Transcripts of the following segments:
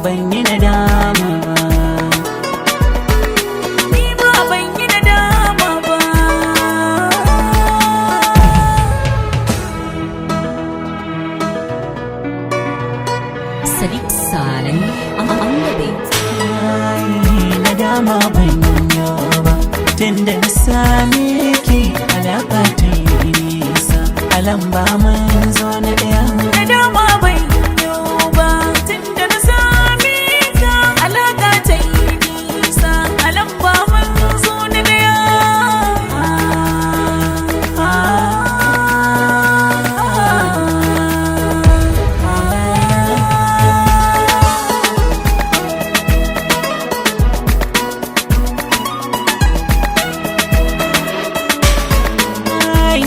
ban yi nadama ba. Ni ma ban yi nadama ba. Sadiq Saleh on the beat. Nadama ban yi ba, tunda na same ki alaƙa ta yi nisa, alamba mun zo na ɗaya. Nadama ban yi ba, tunda na same ka alaƙa ta yi nisa, alamba mun zo na ɗaya.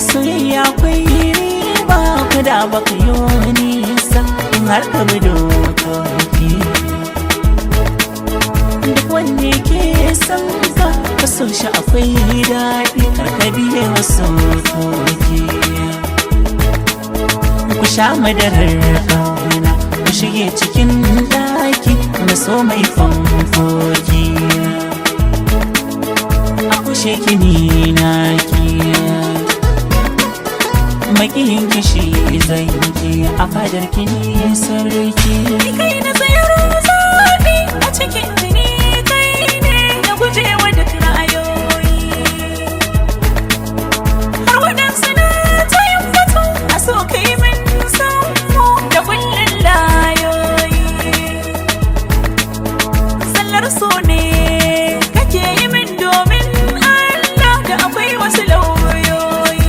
Soyayya akwai riba kada baka yi nisa in har ka bi dokoki. Duk wanda ke son ka so shi akwai daɗi karka biye wasu koki. Ku sha madarar ƙauna ku shige cikin ɗaki na so mai fankoki. A kushe kini naki makiyin kishi zanki a fadar kini sarki. Ni kai na tsayar zaɓi a cikin jini kai ne na gujewa duk ra'ayoyi. Har waɗansu na ta yin batu a so kai min samu da kullum layoyi. Sallar so ne kake yi min domin Allah da akwai wasu lauyoyi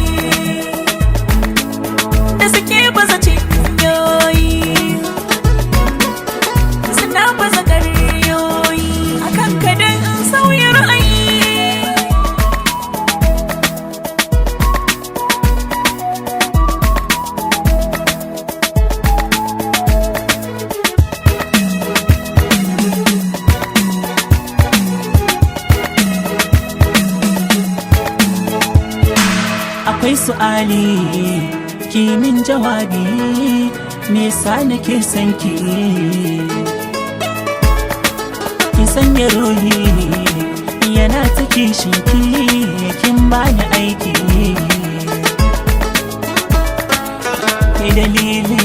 da suke baza cinyoyi, suna baza ƙaryoyi akan kadan sauya ra'ayi. Akwai su'ali kimin jawabi me yasa nake son ki. Kin sanya ruhi yana ta kishin ki, kin bani aiki. Kai dalili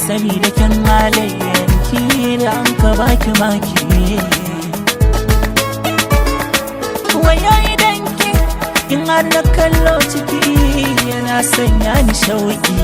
sabida kyan halayen ki da an ka baki maki. Waya idan ki in har na kallo ciki yana sanya ni shauƙi.